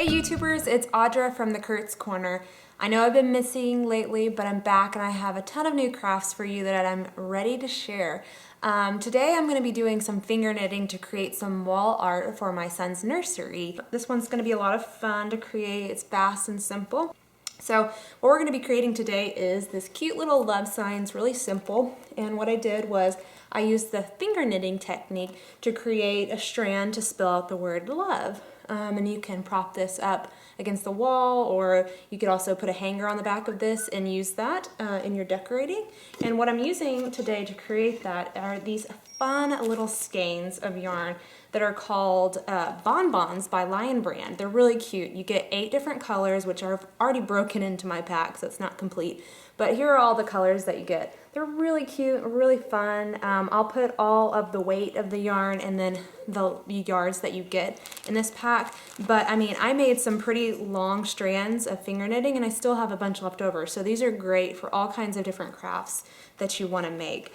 Hey YouTubers, it's Audra from the Kurt's Corner. I know I've been missing lately, but I'm back and I have a ton of new crafts for you that I'm ready to share. Today I'm going to be doing some finger knitting to create some wall art for my son's nursery. This one's going to be a lot of fun to create. It's fast and simple. So what we're going to be creating today is this cute little love signs, really simple. And what I did was I used the finger knitting technique to create a strand to spell out the word love. And you can prop this up against the wall, or you could also put a hanger on the back of this and use that in your decorating. And what I'm using today to create that are these fun little skeins of yarn that are called Bonbons by Lion Brand. They're really cute. You get 8 different colors, which are already broken into my pack, so it's not complete. But here are all the colors that you get. They're really cute, really fun. I'll put all of the weight of the yarn and then the yards that you get in this pack. But I mean, I made some pretty long strands of finger knitting and I still have a bunch left over. So these are great for all kinds of different crafts that you want to make.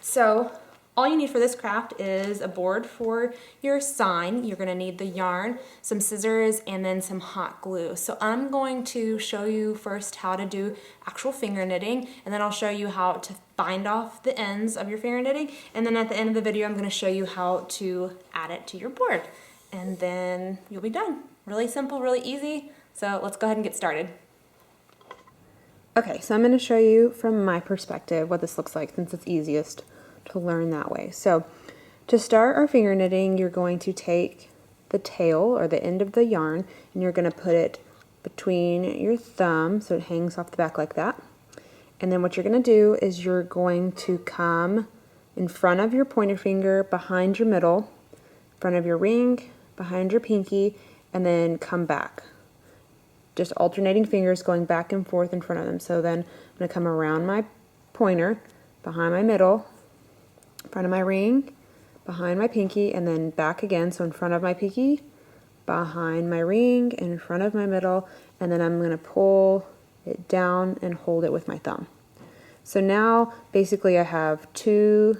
So all you need for this craft is a board for your sign. You're going to need the yarn, some scissors, and then some hot glue. So I'm going to show you first how to do actual finger knitting, and then I'll show you how to bind off the ends of your finger knitting, and then at the end of the video I'm going to show you how to add it to your board. And then you'll be done. Really simple, really easy. So let's go ahead and get started. Okay, so I'm going to show you from my perspective what this looks like since it's easiest to learn that way. So to start our finger knitting, you're going to take the tail or the end of the yarn and you're going to put it between your thumb so it hangs off the back like that. And then what you're going to do is you're going to come in front of your pointer finger, behind your middle, in front of your ring, behind your pinky, and then come back. Just alternating fingers going back and forth in front of them. So then I'm going to come around my pointer, behind my middle, in front of my ring, behind my pinky, and then back again. So in front of my pinky, behind my ring, and in front of my middle, and then I'm going to pull it down and hold it with my thumb. So now basically I have 2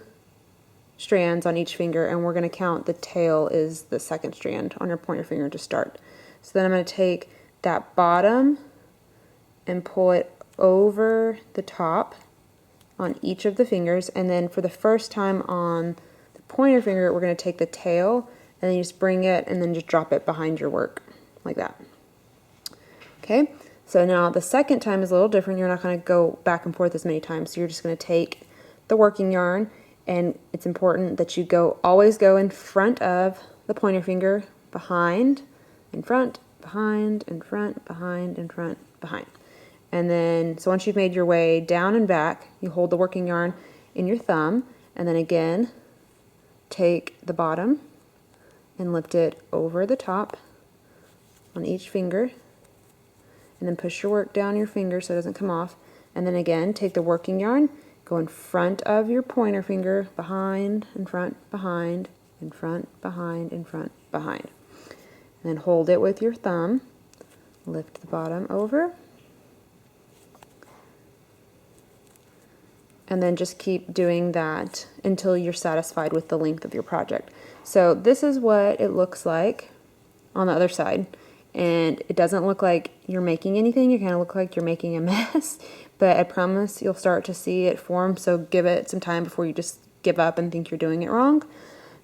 strands on each finger, and we're going to count the tail is the second strand on your pointer finger to start. So then I'm going to take that bottom and pull it over the top on each of the fingers, and then for the first time on the pointer finger we're going to take the tail and then you just bring it and then just drop it behind your work like that. Okay, so now the second time is a little different. You're not going to go back and forth as many times, so you're just going to take the working yarn, and it's important that you always go in front of the pointer finger, behind, in front, behind, in front, behind, in front, behind. And then, so once you've made your way down and back, you hold the working yarn in your thumb, and then again, take the bottom and lift it over the top on each finger, and then push your work down your finger so it doesn't come off. And then again, take the working yarn, go in front of your pointer finger, behind, in front, behind, in front, behind, in front, behind. And then hold it with your thumb, lift the bottom over, and then just keep doing that until you're satisfied with the length of your project. So this is what it looks like on the other side, and it doesn't look like you're making anything. You kind of look like you're making a mess, but I promise you'll start to see it form, so give it some time before you just give up and think you're doing it wrong.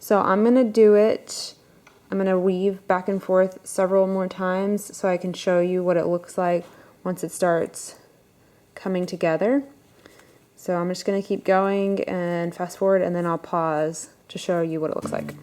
So I'm going to do it. I'm going to weave back and forth several more times so I can show you what it looks like once it starts coming together. So I'm just going to keep going and fast forward, and then I'll pause to show you what it looks like.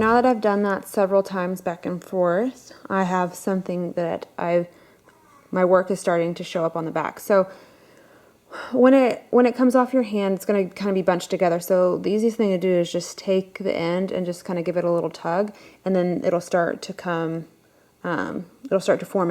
now that I've done that several times back and forth, I have something that my work is starting to show up on the back. So when it comes off your hand, it's going to kind of be bunched together. So the easiest thing to do is just take the end and just kind of give it a little tug, and then it'll start to form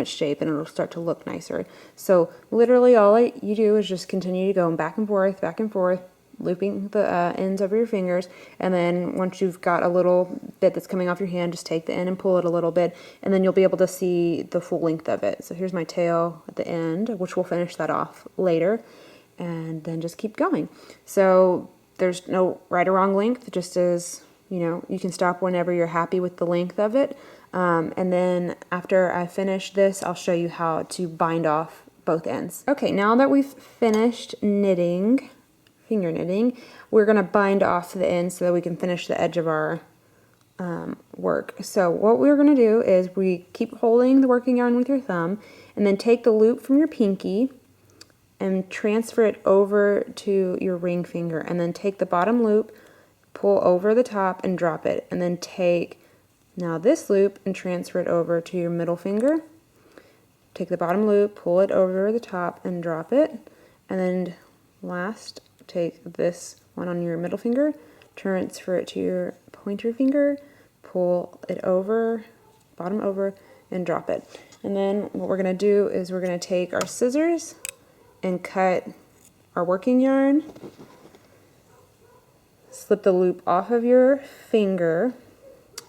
its shape, and it'll start to look nicer. So literally all you do is just continue to go back and forth, looping the ends of your fingers, and then once you've got a little bit that's coming off your hand, just take the end and pull it a little bit, and then you'll be able to see the full length of it. So here's my tail at the end, which we'll finish that off later, and then just keep going. So there's no right or wrong length, just as, you can stop whenever you're happy with the length of it. And then after I finish this, I'll show you how to bind off both ends. Okay, now that we've finished knitting, finger knitting, we're going to bind off the ends so that we can finish the edge of our work. So what we're going to do is we keep holding the working yarn with your thumb, and then take the loop from your pinky and transfer it over to your ring finger, and then take the bottom loop, pull over the top and drop it, and then take now this loop and transfer it over to your middle finger. Take the bottom loop, pull it over the top and drop it, and then last take this one on your middle finger, transfer it to your pointer finger, pull it over, bottom over, and drop it. And then what we're going to do is we're going to take our scissors and cut our working yarn, slip the loop off of your finger,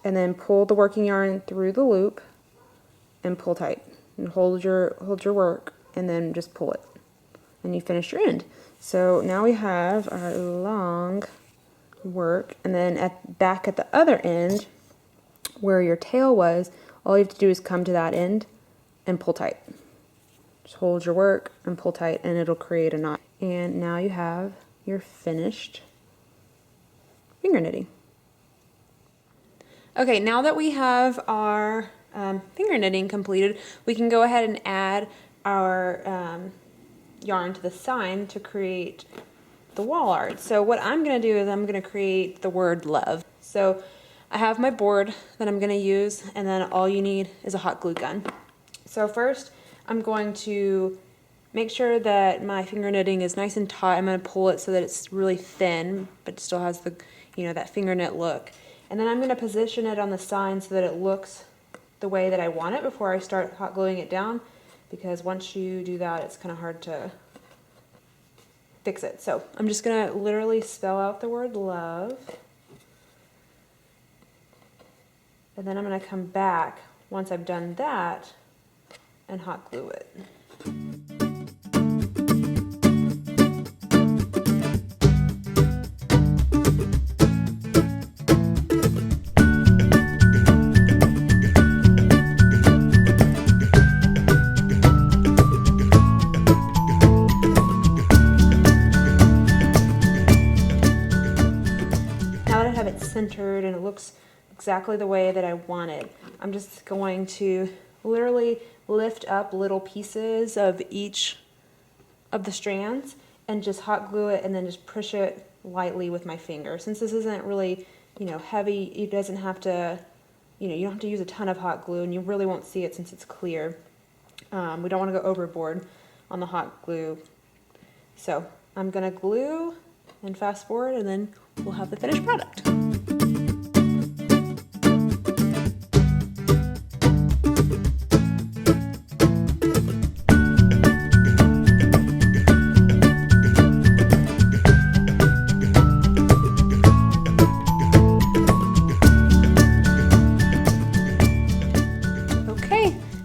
and then pull the working yarn through the loop and pull tight. And hold your work, and then just pull it. And you finish your end. So now we have our long work, and then back at the other end, where your tail was, all you have to do is come to that end and pull tight. Just hold your work and pull tight, and it'll create a knot. And now you have your finished finger knitting. Okay, now that we have our finger knitting completed, we can go ahead and add our yarn to the sign to create the wall art. So what I'm going to do is I'm going to create the word love. So I have my board that I'm going to use, and then all you need is a hot glue gun. So first I'm going to make sure that my finger knitting is nice and taut. I'm going to pull it so that it's really thin, but still has the, that finger knit look. And then I'm going to position it on the sign so that it looks the way that I want it before I start hot gluing it down, because once you do that, it's kind of hard to fix it. So I'm just going to literally spell out the word love, and then I'm going to come back once I've done that and hot glue it. Centered and it looks exactly the way that I want it, I'm just going to literally lift up little pieces of each of the strands and just hot glue it, and then just push it lightly with my finger. Since this isn't really, heavy, it doesn't have to, you don't have to use a ton of hot glue, and you really won't see it since it's clear. We don't want to go overboard on the hot glue. So I'm going to glue and fast forward, and then we'll have the finished product.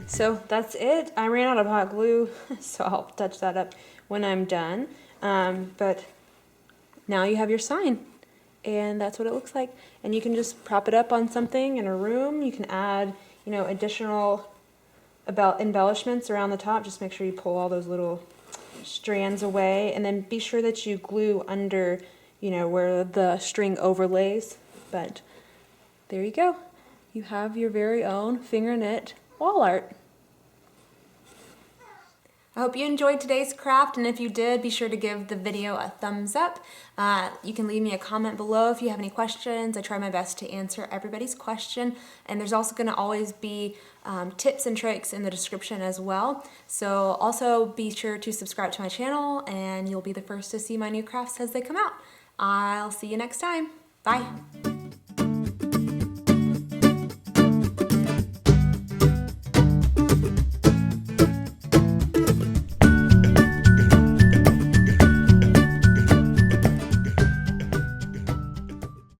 So that's it. I ran out of hot glue, so I'll touch that up when I'm done. But now you have your sign, and that's what it looks like. And you can just prop it up on something in a room. You can add, additional embellishments around the top. Just make sure you pull all those little strands away, and then be sure that you glue under, where the string overlays. But there you go. You have your very own finger knit wall art. I hope you enjoyed today's craft, and if you did, be sure to give the video a thumbs up. You can leave me a comment below if you have any questions. I try my best to answer everybody's question, and there's also going to always be tips and tricks in the description as well. So also be sure to subscribe to my channel, and you'll be the first to see my new crafts as they come out. I'll see you next time. Bye.